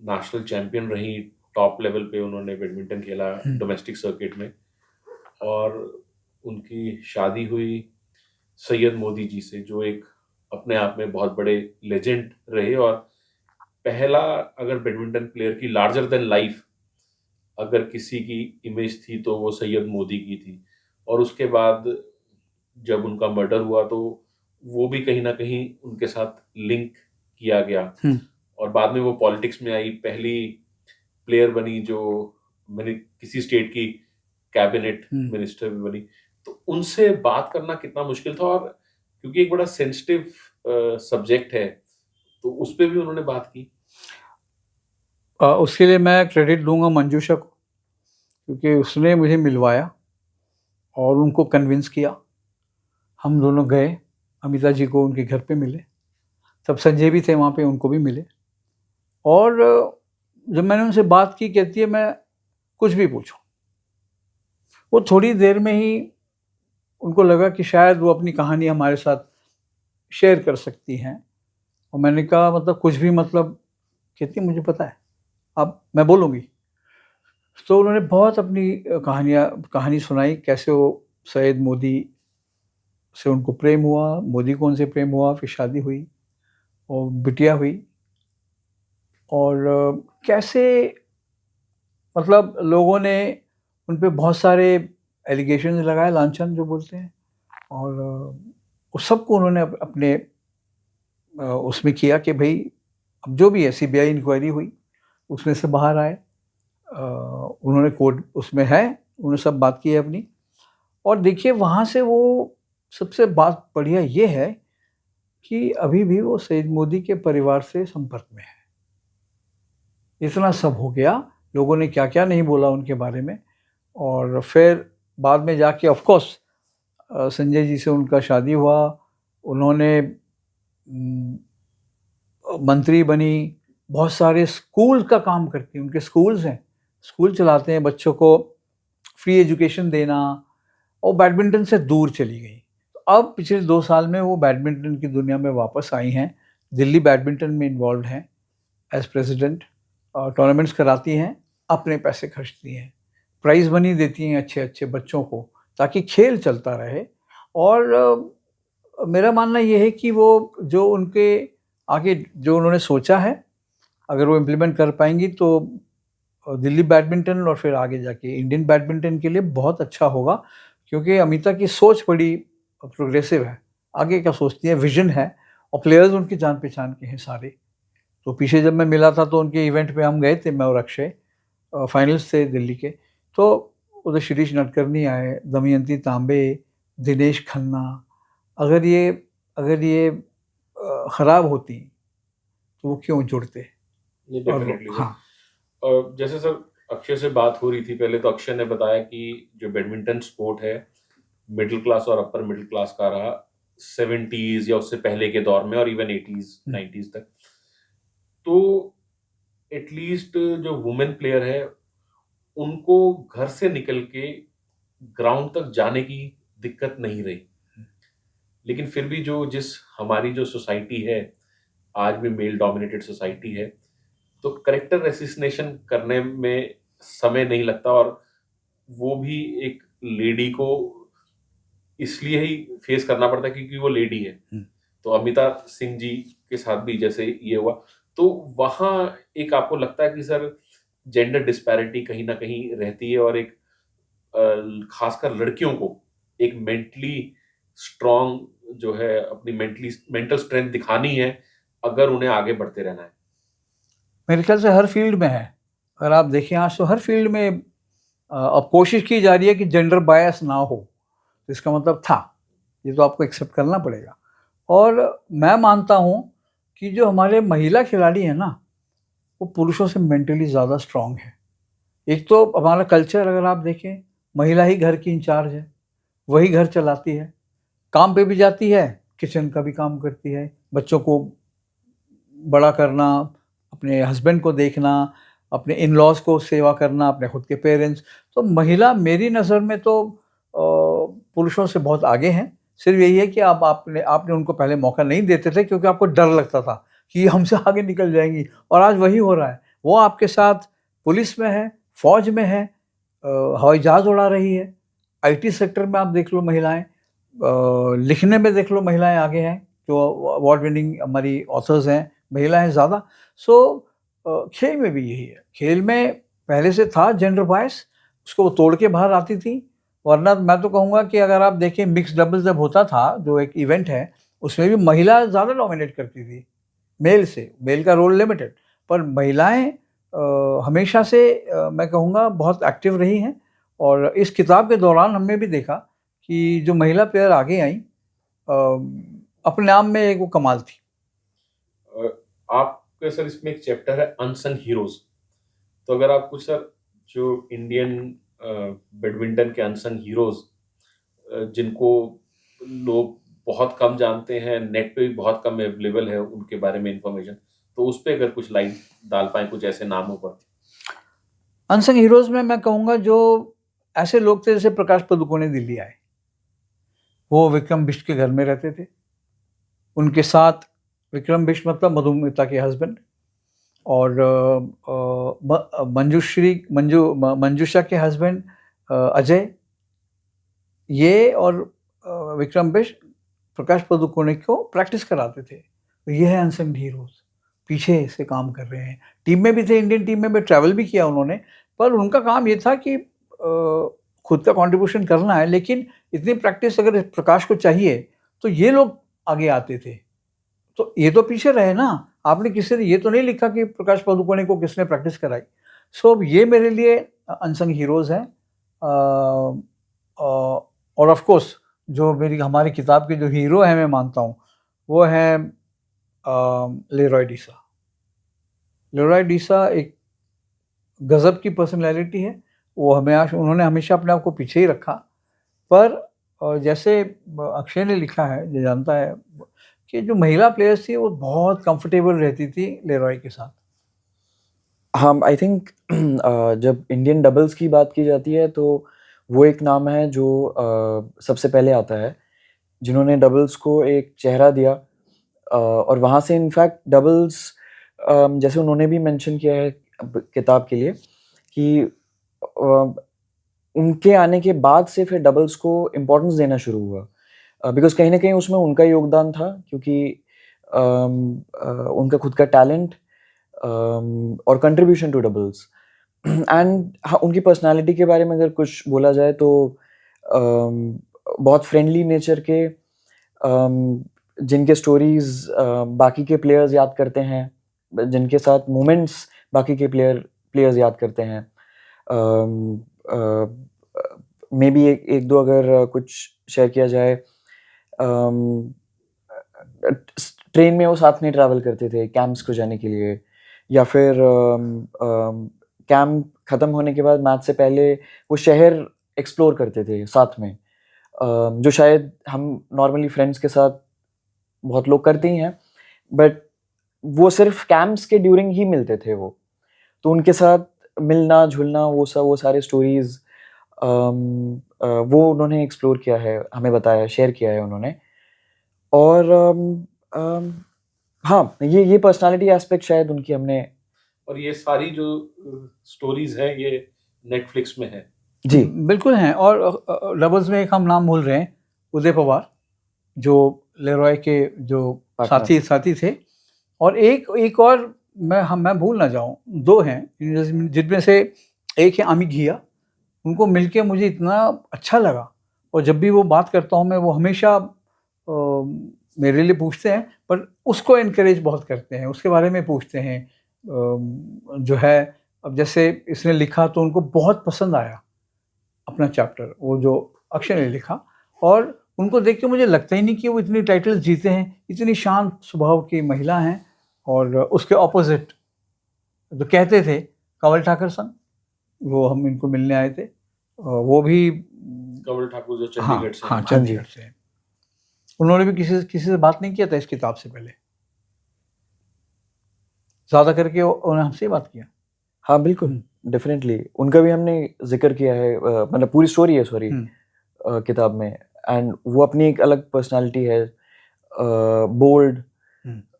[SPEAKER 3] नेशनल चैंपियन रही, टॉप लेवल पे उन्होंने बैडमिंटन खेला डोमेस्टिक सर्किट में, और उनकी शादी हुई सैयद मोदी जी से, जो एक अपने आप में बहुत बड़े लेजेंड रहे, और पहला अगर बैडमिंटन प्लेयर की लार्जर देन लाइफ अगर किसी की इमेज थी तो वो सैयद मोदी की थी। और उसके बाद जब उनका मर्डर हुआ तो वो भी कहीं ना कहीं उनके साथ लिंक किया गया, और बाद में वो पॉलिटिक्स में आई, पहली प्लेयर बनी जो मैंने किसी स्टेट की कैबिनेट मिनिस्टर भी बनी। तो उनसे बात करना कितना मुश्किल था, और क्योंकि एक बड़ा सेंसिटिव सब्जेक्ट है तो उस पे भी उन्होंने बात की।
[SPEAKER 1] उसके लिए मैं क्रेडिट दूंगा मंजूषा को, क्योंकि उसने मुझे मिलवाया और उनको कन्विंस किया। हम दोनों गए, अमिता जी को उनके घर पे मिले, तब संजय भी थे वहाँ पे, उनको भी मिले। और जब मैंने उनसे बात की, कहती है मैं कुछ भी पूछूं। वो थोड़ी देर में ही उनको लगा कि शायद वो अपनी कहानी हमारे साथ शेयर कर सकती हैं। और मैंने कहा मतलब कुछ भी, मतलब कहती है मुझे पता है, अब मैं बोलूँगी। तो उन्होंने बहुत अपनी कहानी सुनाई, कैसे वो सैयद मोदी से उनको प्रेम हुआ, मोदी को उनसे प्रेम हुआ, फिर शादी हुई और बिटिया हुई। और कैसे मतलब लोगों ने उन पे बहुत सारे एलिगेशंस लगाए, लांछन जो बोलते हैं, और उस सबको उन्होंने अपने उसमें किया कि भाई अब जो भी है, सीबीआई इंक्वायरी हुई, उसमें से बाहर आए। उन्होंने कोर्ट उसमें है, उन्होंने सब बात की है अपनी। और देखिए वहाँ से वो सबसे बात बढ़िया ये है कि अभी भी वो सैयद मोदी के परिवार से संपर्क में है। इतना सब हो गया, लोगों ने क्या क्या नहीं बोला उनके बारे में। और फिर बाद में जाके ऑफ कोर्स संजय जी से उनका शादी हुआ, उन्होंने मंत्री बनी, बहुत सारे स्कूल का काम करती हैं, उनके स्कूल्स हैं, स्कूल चलाते हैं, बच्चों को फ्री एजुकेशन देना। और बैडमिंटन से दूर चली गई। तो अब पिछले 2 साल में वो बैडमिंटन की दुनिया में वापस आई हैं, दिल्ली बैडमिंटन में इन्वॉल्व हैं एज प्रेसिडेंट। टूर्नामेंट्स कराती हैं, अपने पैसे खर्चती हैं, प्राइज़ मनी देती हैं अच्छे अच्छे बच्चों को, ताकि खेल चलता रहे। और मेरा मानना ये है कि वो जो उनके आगे जो उन्होंने सोचा है, अगर वो इम्प्लीमेंट कर पाएंगी तो दिल्ली बैडमिंटन और फिर आगे जाके इंडियन बैडमिंटन के लिए बहुत अच्छा होगा। क्योंकि अमिता की सोच बड़ी प्रोग्रेसिव है, आगे क्या सोचती है, विजन है, और प्लेयर्स उनकी जान पहचान के हैं सारे। तो पीछे जब मैं मिला था तो उनके इवेंट पे हम गए थे, मैं और अक्षय, फाइनल्स थे दिल्ली के। तो उधर शिरीष नटकर्णी आए, दमयंती तांबे, दिनेश खन्ना। अगर ये ख़राब होती तो वो क्यों जुड़ते।
[SPEAKER 3] Definitely sir.
[SPEAKER 1] हाँ,
[SPEAKER 3] और जैसे सर अक्षय से बात हो रही थी पहले, तो अक्षय ने बताया कि जो बैडमिंटन स्पोर्ट है मिडिल क्लास और अपर मिडिल क्लास का रहा 70s या उससे पहले के दौर में, और इवन 80s 90s तक। तो एटलीस्ट जो वुमेन प्लेयर है उनको घर से निकल के ग्राउंड तक जाने की दिक्कत नहीं रही। लेकिन फिर भी जिस हमारी जो सोसाइटी है, आज भी मेल डोमिनेटेड सोसाइटी है, तो करेक्टर एसिसिनेशन करने में समय नहीं लगता, और वो भी एक लेडी को इसलिए ही फेस करना पड़ता है क्योंकि वो लेडी है। तो अमिता सिंह जी के साथ भी जैसे ये हुआ, तो वहाँ एक आपको लगता है कि सर जेंडर डिस्पैरिटी कहीं ना कहीं रहती है, और एक खासकर लड़कियों को एक मेंटली स्ट्रांग जो है, अपनी मेंटल स्ट्रेंथ दिखानी है अगर उन्हें आगे बढ़ते रहना है।
[SPEAKER 1] मेरे ख्याल से हर फील्ड में है। अगर आप देखें आज तो हर फील्ड में अब कोशिश की जा रही है कि जेंडर बायस ना हो। तो इसका मतलब था, ये तो आपको एक्सेप्ट करना पड़ेगा। और मैं मानता हूँ कि जो हमारे महिला खिलाड़ी हैं ना, वो पुरुषों से मेंटली ज़्यादा स्ट्रांग है। एक तो हमारा कल्चर अगर आप देखें, महिला ही घर की इंचार्ज है, वही घर चलाती है, काम पे भी जाती है, किचन का भी काम करती है, बच्चों को बड़ा करना, अपने हस्बैंड को देखना, अपने इन लॉज को सेवा करना, अपने खुद के पेरेंट्स। तो महिला मेरी नज़र में तो पुरुषों से बहुत आगे हैं। सिर्फ यही है कि आपने उनको पहले मौका नहीं देते थे क्योंकि आपको डर लगता था कि ये हमसे आगे निकल जाएंगी, और आज वही हो रहा है। वो आपके साथ पुलिस में है, फौज में है, हवाई जहाज़ उड़ा रही है, आईटी सेक्टर में आप देख लो महिलाएं, लिखने में देख लो महिलाएं आगे हैं, जो अवार्ड विनिंग हमारी ऑथर्स हैं महिलाएं ज़्यादा। सो खेल में भी यही है। खेल में पहले से था जेंडर बायस, उसको वो तोड़ के बाहर आती थी। वरना मैं तो कहूँगा कि अगर आप देखें मिक्स डबल्स जब होता था, जो एक इवेंट है, उसमें भी महिला ज़्यादा डोमिनेट करती थी मेल से। मेल का रोल लिमिटेड, पर महिलाएं हमेशा से मैं कहूँगा बहुत एक्टिव रही हैं। और इस किताब के दौरान हमने भी देखा कि जो महिला प्लेयर आगे आई, अपने आप में एक वो कमाल थी।
[SPEAKER 3] आपके सर इसमें एक चैप्टर है अनसंग हीरोज, तो अगर आप कुछ सर जो इंडियन बैडमिंटन के अनसंग हीरोज जिनको लोग बहुत कम जानते हैं, नेट पे भी बहुत कम अवेलेबल है उनके बारे में इंफॉर्मेशन, तो उस पे अगर कुछ लाइन डाल पाए कुछ ऐसे नामों पर।
[SPEAKER 1] अनसंग हीरोज में मैं कहूँगा जो ऐसे लोग थे जैसे प्रकाश पादुकोणे दिल्ली आए, वो विक्रम बिष्ट के घर में रहते थे। उनके साथ विक्रम बिष्ट मतलब मधुमिता के हस्बैंड, और मंजूषा के हस्बैंड अजय, ये और विक्रम बिष्ट प्रकाश पादुकोणे को प्रैक्टिस कराते थे। तो ये है अनसंग हीरोज, पीछे से काम कर रहे हैं। टीम में भी थे, इंडियन टीम में भी ट्रैवल भी किया उन्होंने, पर उनका काम ये था कि खुद का कंट्रीब्यूशन करना है, लेकिन इतनी प्रैक्टिस अगर प्रकाश को चाहिए तो ये लोग आगे आते थे। तो ये तो पीछे रहे ना, आपने किसी ने ये तो नहीं लिखा कि प्रकाश पादुकोणे को किसने प्रैक्टिस कराई। सो ये मेरे लिए अनसंग हीरोज हैं। और ऑफ कोर्स जो हमारी किताब के जो हीरो हैं, मैं मानता हूँ वो हैं लेरॉय डीसा। लेरॉय डीसा एक गजब की पर्सनैलिटी है। वो उन्होंने हमेशा अपने आप को पीछे ही रखा, पर जैसे अक्षय ने लिखा है, जो जानता है, कि जो महिला प्लेयर्स थी वो बहुत कंफर्टेबल रहती थी लेरॉय के साथ।
[SPEAKER 2] हाँ, आई थिंक जब इंडियन डबल्स की बात की जाती है तो वो एक नाम है जो सबसे पहले आता है, जिन्होंने डबल्स को एक चेहरा दिया। और वहाँ से इनफैक्ट डबल्स, जैसे उन्होंने भी मेंशन किया है किताब के लिए, कि उनके आने के बाद से फिर डबल्स को इम्पोर्टेंस देना शुरू हुआ, बिकॉज़ कहीं न कहीं उसमें उनका योगदान था, क्योंकि उनका खुद का टैलेंट और कंट्रीब्यूशन टू डबल्स एंड हाँ, उनकी पर्सनैलिटी के बारे में अगर कुछ बोला जाए तो बहुत फ्रेंडली नेचर के, जिनके स्टोरीज़ बाकी के प्लेयर्स याद करते हैं, जिनके साथ मोमेंट्स बाकी के प्लेयर्स याद करते हैं। मे बी एक दो अगर कुछ शेयर किया जाए, ट्रेन में वो साथ में ट्रैवल करते थे कैंप्स को जाने के लिए, या फिर कैंप ख़त्म होने के बाद मैच से पहले वो शहर एक्सप्लोर करते थे साथ में, जो शायद हम नॉर्मली फ्रेंड्स के साथ बहुत लोग करते ही हैं, बट वो सिर्फ कैंप्स के ड्यूरिंग ही मिलते थे वो। तो उनके साथ मिलना जुलना, वो सारे स्टोरीज़ वो उन्होंने एक्सप्लोर किया है, हमें बताया, शेयर किया है उन्होंने। और हाँ, ये पर्सनालिटी एस्पेक्ट शायद उनकी हमने
[SPEAKER 3] और ये सारी जो स्टोरीज हैं ये नेटफ्लिक्स में है।
[SPEAKER 2] जी
[SPEAKER 1] बिल्कुल हैं। और डबल्स में एक हम नाम भूल रहे हैं, उदय पवार, जो लेरॉय के जो
[SPEAKER 2] पार्टनर
[SPEAKER 1] साथी थे। और एक और मैं भूल ना जाऊं, दो हैं जिनमें से एक है अमित घिया। उनको मिलके मुझे इतना अच्छा लगा, और जब भी वो बात करता हूँ मैं, वो हमेशा मेरे लिए पूछते हैं, पर उसको इनकरेज बहुत करते हैं, उसके बारे में पूछते हैं। जो है, अब जैसे इसने लिखा तो उनको बहुत पसंद आया अपना चैप्टर, वो जो अक्षय ने लिखा। और उनको देख के मुझे लगता ही नहीं कि वो इतनी टाइटल्स जीते हैं। इतनी शांत स्वभाव की महिला हैं। और उसके ऑपोजिट जो कहते थे कंवल ठाकर सन, वो हम इनको मिलने आए थे। वो भी
[SPEAKER 3] कंवल ठाकुर जो
[SPEAKER 1] हाँ
[SPEAKER 3] चंडीगढ़ से
[SPEAKER 1] हाँ,
[SPEAKER 3] हैं।
[SPEAKER 1] चंडीगढ़ से हैं। उन्होंने भी किसी से बात नहीं किया था इस किताब से पहले, ज़्यादा करके उन्होंने हमसे ही बात किया।
[SPEAKER 2] हाँ बिल्कुल, डेफिनेटली उनका भी हमने जिक्र किया है, मतलब पूरी स्टोरी है सॉरी किताब में। एंड वो अपनी एक अलग पर्सनालिटी है, बोल्ड,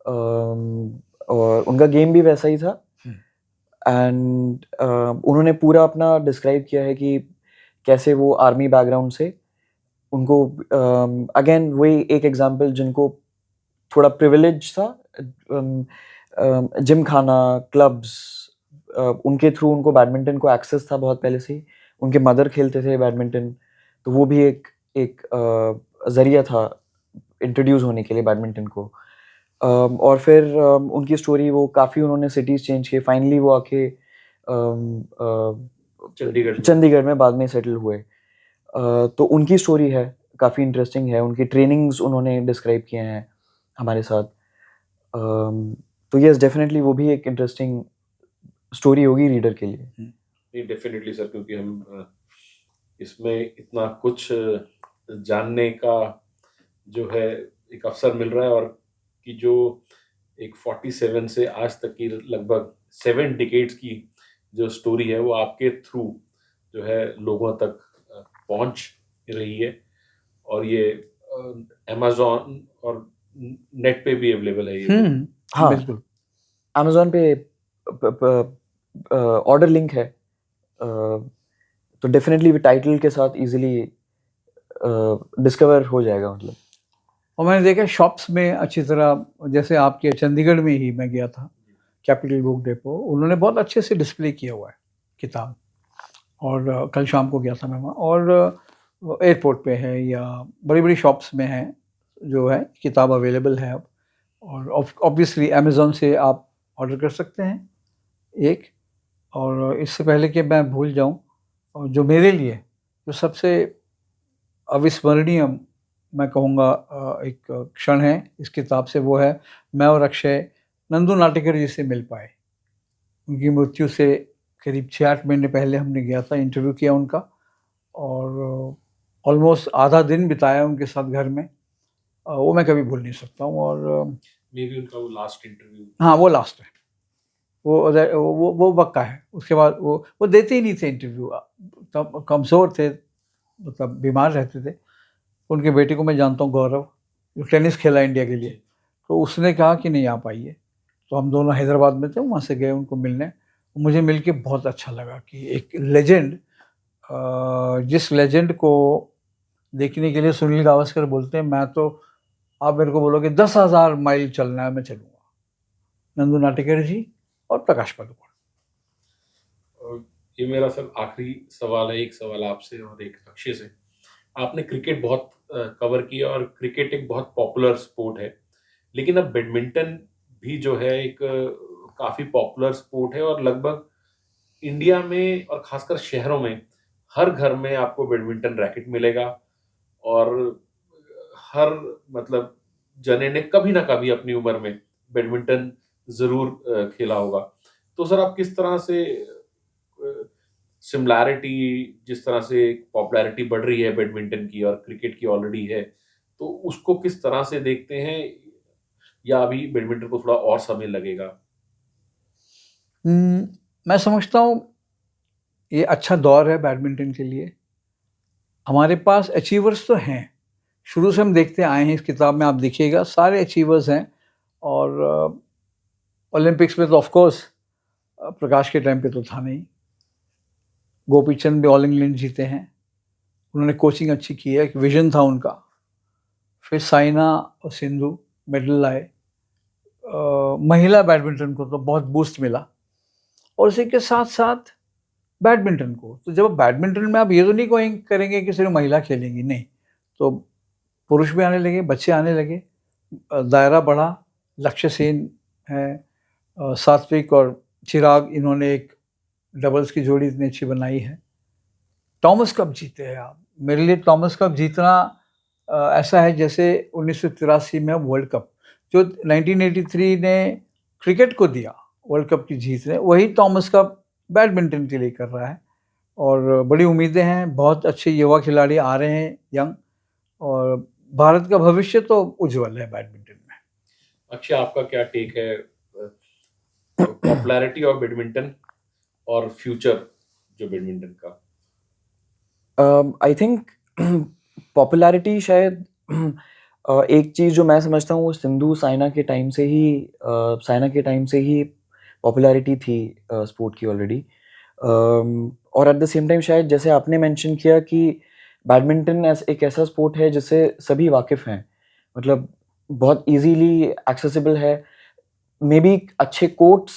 [SPEAKER 2] और उनका गेम भी वैसा ही था। एंड उन्होंने पूरा अपना डिस्क्राइब किया है कि कैसे वो आर्मी बैकग्राउंड से उनको, अगेन वही एक एग्जांपल जिनको थोड़ा प्रिविलेज था, जिम खाना, क्लब्स, उनके थ्रू उनको बैडमिंटन को एक्सेस था बहुत पहले से ही। उनके मदर खेलते थे बैडमिंटन, तो वो भी एक ज़रिया था इंट्रोड्यूस होने के लिए बैडमिंटन को। और फिर उनकी स्टोरी, वो काफ़ी उन्होंने सिटीज़ चेंज किए, फाइनली वो आके चंडीगढ़ में बाद में सेटल हुए। तो उनकी स्टोरी है, काफ़ी इंटरेस्टिंग है। उनकी ट्रेनिंग्स उन्होंने डिस्क्राइब किए हैं हमारे साथ। तो यस, डेफिनेटली वो भी एक इंटरेस्टिंग स्टोरी होगी रीडर के लिए।
[SPEAKER 3] नहीं, डेफिनेटली सर, क्योंकि हम इसमें इतना कुछ जानने का जो है एक अवसर मिल रहा है, और कि जो एक 47 से आज तक की लगभग 7 डिकेड्स की जो स्टोरी है वो आपके थ्रू जो है लोगों तक पहुंच रही है। और ये अमेज़न और नेट पे भी अवेलेबल है ये।
[SPEAKER 2] हाँ
[SPEAKER 1] बिल्कुल।
[SPEAKER 2] अमेज़न पे ऑर्डर लिंक है, तो डेफिनेटली टाइटल के साथ इजीली डिस्कवर हो जाएगा मतलब।
[SPEAKER 1] और मैंने देखा शॉप्स में अच्छी तरह, जैसे आपके चंडीगढ़ में ही मैं गया था, कैपिटल बुक डेपो, उन्होंने बहुत अच्छे से डिस्प्ले किया हुआ है किताब। और कल शाम को गया था मैं वहाँ, और एयरपोर्ट पे है या बड़ी बड़ी शॉप्स में है जो है किताब अवेलेबल है अब। और ऑब्वियसली अमेज़ॉन से आप ऑर्डर कर सकते हैं एक। और इससे पहले कि मैं भूल जाऊँ, और जो मेरे लिए जो सबसे अविस्मरणीय मैं कहूँगा एक क्षण है इस किताब से, वो है मैं और अक्षय नंदू नाटेकर जी से मिल पाए। उनकी मृत्यु से करीब 6-8 महीने पहले हमने गया था, इंटरव्यू किया उनका, और ऑलमोस्ट आधा दिन बिताया उनके साथ घर में। वो मैं कभी भूल नहीं सकता हूँ। और
[SPEAKER 3] मे बी उनका वो लास्ट इंटरव्यू।
[SPEAKER 1] हाँ, वो लास्ट है। वो पक्का है। उसके बाद वो देते ही नहीं थे इंटरव्यू, तब कमज़ोर थे, मतलब बीमार रहते थे। उनके बेटे को मैं जानता हूँ, गौरव, जो टेनिस खेला इंडिया के लिए, तो उसने कहा कि नहीं आप आइए। तो हम दोनों हैदराबाद में थे, वहाँ से गए उनको मिलने। मुझे मिल के बहुत अच्छा लगा कि एक लेजेंड, जिस लेजेंड को देखने के लिए सुनील गावस्कर बोलते हैं, मैं तो, आप मेरे को बोलोगे 10,000 माइल चलना है, मैं चलूँगा। नंदू नाटेकर जी और प्रकाश पादुकोण।
[SPEAKER 3] और ये मेरा सर आखिरी सवाल है, एक सवाल आपसे और एक अक्षय से। आपने क्रिकेट बहुत कवर किया, और क्रिकेट एक बहुत पॉपुलर स्पोर्ट है, लेकिन अब बैडमिंटन भी जो है एक काफ़ी पॉपुलर स्पोर्ट है, और लगभग इंडिया में और खासकर शहरों में हर घर में आपको बैडमिंटन रैकेट मिलेगा। और हर मतलब जने ने कभी ना कभी अपनी उम्र में बैडमिंटन ज़रूर खेला होगा। तो सर, आप किस तरह से सिमिलैरिटी, जिस तरह से पॉपुलैरिटी बढ़ रही है बैडमिंटन की और क्रिकेट की ऑलरेडी है, तो उसको किस तरह से देखते हैं, या अभी बैडमिंटन को थोड़ा और समय लगेगा?
[SPEAKER 1] मैं समझता हूँ ये अच्छा दौर है बैडमिंटन के लिए। हमारे पास अचीवर्स तो हैं, शुरू से हम देखते आए हैं, इस किताब में आप देखिएगा सारे अचीवर्स हैं। और ओलंपिक्स में तो ऑफ कोर्स प्रकाश के टाइम पे तो था नहीं। गोपी चंद भी ऑल इंग्लैंड जीते हैं, उन्होंने कोचिंग अच्छी की है, एक विजन था उनका। फिर साइना और सिंधु मेडल लाए। महिला बैडमिंटन को तो बहुत बूस्ट मिला, और इसी के साथ साथ बैडमिंटन को, तो जब बैडमिंटन में आप ये तो नहीं करेंगे कि सिर्फ महिला खेलेंगी, नहीं, तो पुरुष भी आने लगे, बच्चे आने लगे, दायरा बढ़ा। लक्ष्य सेन है, सात्विक और चिराग, इन्होंने एक डबल्स की जोड़ी इतनी अच्छी बनाई है। थॉमस कप जीते हैं आप। मेरे लिए थॉमस कप जीतना ऐसा है जैसे 1983 में वर्ल्ड कप, जो 1983 ने क्रिकेट को दिया वर्ल्ड कप की जीत ने, वही थॉमस कप बैडमिंटन के लिए कर रहा है। और बड़ी उम्मीदें हैं, बहुत अच्छे युवा खिलाड़ी आ रहे हैं, यंग, और भारत का भविष्य तो उज्जवल है बैडमिंटन में।
[SPEAKER 3] अक्षय, आपका क्या टेक है पॉपुलैरिटी ऑफ बैडमिंटन और फ्यूचर जो बैडमिंटन का?
[SPEAKER 2] आई थिंक पॉपुलैरिटी शायद एक चीज़ जो मैं समझता हूँ वो सिंधु साइना के टाइम से ही पॉपुलैरिटी थी स्पोर्ट की ऑलरेडी। और एट द सेम टाइम शायद जैसे आपने मेंशन किया कि बैडमिंटन एक ऐसा स्पोर्ट है जिससे सभी वाकिफ़ हैं, मतलब बहुत इजीली एक्सेसिबल है। मे बी अच्छे कोर्ट्स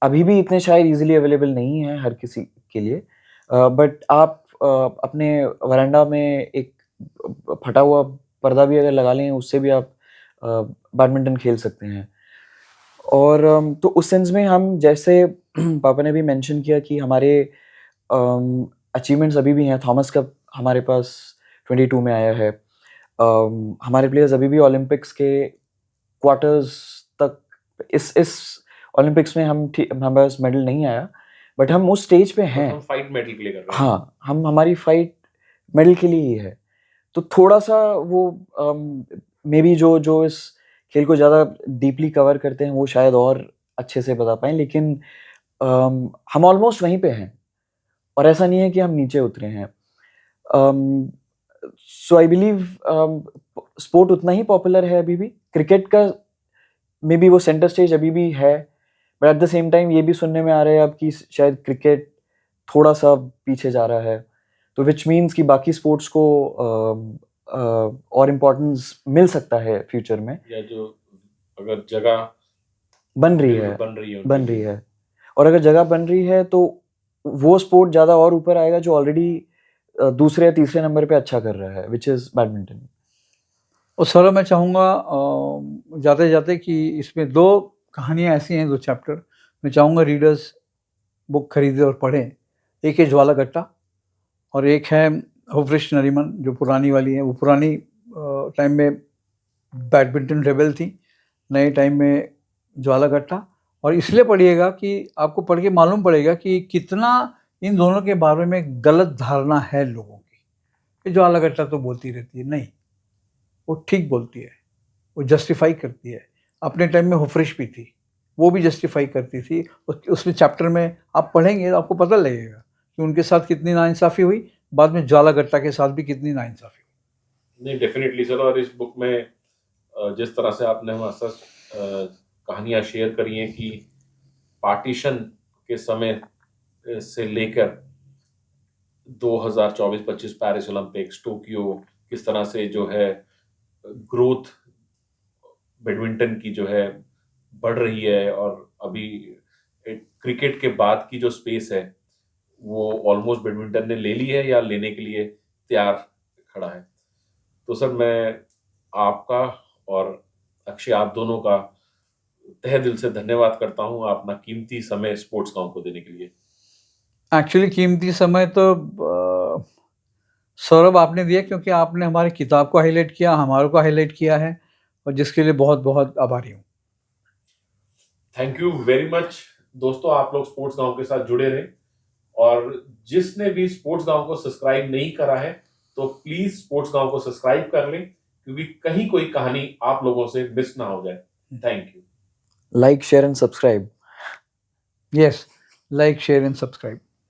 [SPEAKER 2] अभी भी इतने शायद इजीली अवेलेबल नहीं हैं हर किसी के लिए, बट आप अपने वरांडा में एक फटा हुआ पर्दा भी अगर लगा लें, उससे भी आप बैडमिंटन खेल सकते हैं। और तो उस सेंस में हम, जैसे पापा ने भी मेंशन किया कि हमारे अचीवमेंट्स अभी भी हैं। थॉमस कप हमारे पास 22 में आया है। हमारे प्लेयर्स अभी भी ओलंपिक्स के क्वार्टर्स तक, इस ओलंपिक्स में हमारे पास मेडल नहीं आया, बट हम उस स्टेज पे हैं।
[SPEAKER 3] हम फाइट मेडल के लिए कर रहे हैं।
[SPEAKER 2] हाँ, हमारी फाइट मेडल के लिए ही है। तो थोड़ा सा वो मे बी जो इस खेल को ज़्यादा डीपली कवर करते हैं वो शायद और अच्छे से बता पाएँ, लेकिन हम ऑलमोस्ट वहीं पे हैं, और ऐसा नहीं है कि हम नीचे उतरे हैं। सो आई बिलीव स्पोर्ट उतना ही पॉपुलर है अभी भी। क्रिकेट का मे बी वो सेंटर स्टेज अभी भी है, but at the same time ये भी सुनने में आ रहा है अब कि शायद क्रिकेट थोड़ा सा पीछे जा रहा है, तो विच मीन्स कि बाकी स्पोर्ट्स को और इम्पोर्टेंस मिल सकता है फ्यूचर में,
[SPEAKER 3] या जो अगर जगह
[SPEAKER 2] बन रही है। और अगर जगह बन रही है तो वो स्पोर्ट ज़्यादा और ऊपर आएगा जो ऑलरेडी दूसरे या तीसरे नंबर पे अच्छा कर रहा है, विच इज़ बैडमिंटन।
[SPEAKER 1] और सर, मैं चाहूँगा जाते जाते कि इसमें 2 कहानियाँ ऐसी हैं, 2 चैप्टर मैं चाहूँगा रीडर्स बुक खरीदें और पढ़ें। एक है ज्वालागट्टा, और एक है हुफ्रेश नरीमन, जो पुरानी वाली है। वो पुरानी टाइम में बैडमिंटन रेबल थी, नए टाइम में ज्वालागट्टा। और इसलिए पढ़िएगा कि आपको पढ़ के मालूम पड़ेगा कि कितना इन दोनों के बारे में गलत धारणा है लोगों की। कि ज्वालागट्टा तो बोलती रहती है, नहीं, वो ठीक बोलती है, वो जस्टिफाई करती है। अपने टाइम में हुफ्रेश भी थी, वो भी जस्टिफाई करती थी। उसमें चैप्टर में आप पढ़ेंगे तो आपको पता लगेगा कि उनके साथ कितनी नाइंसाफ़ी हुई, बाद में ज्वालागट्टा के साथ भी कितनी नाइंसाफ़ी हुई।
[SPEAKER 3] नहीं, डेफिनेटली सर। और इस बुक में जिस तरह से आपने हमारे साथ कहानियाँ शेयर करी हैं कि पार्टीशन के समय से लेकर 2024-25 पेरिस ओलंपिक्स, टोक्यो, किस तरह से जो है ग्रोथ बैडमिंटन की जो है बढ़ रही है, और अभी क्रिकेट के बाद की जो स्पेस है वो ऑलमोस्ट बैडमिंटन ने ले ली है या लेने के लिए तैयार खड़ा है। तो सर, मैं आपका और अक्षय, आप दोनों का तहे दिल से धन्यवाद करता हूँ अपना कीमती समय स्पोर्ट्स गांव को देने के लिए।
[SPEAKER 1] एक्चुअली कीमती समय तो सौरभ आपने दिया, क्योंकि आपने हमारी किताब को हाईलाइट किया, हमारे को हाईलाइट किया है, और जिसके लिए बहुत बहुत आभारी हूँ।
[SPEAKER 3] Thank you very much. दोस्तों, आप लोग स्पोर्ट्स गांव के साथ जुड़े रहें, और जिसने भी स्पोर्ट्स गांव को सब्सक्राइब नहीं करा है तो प्लीज स्पोर्ट्स गांव को सब्सक्राइब कर लें, क्योंकि कहीं कोई कहानी आप लोगों से मिस ना हो जाए। Thank you.
[SPEAKER 2] Like, share and subscribe.
[SPEAKER 1] Yes, like, share and subscribe.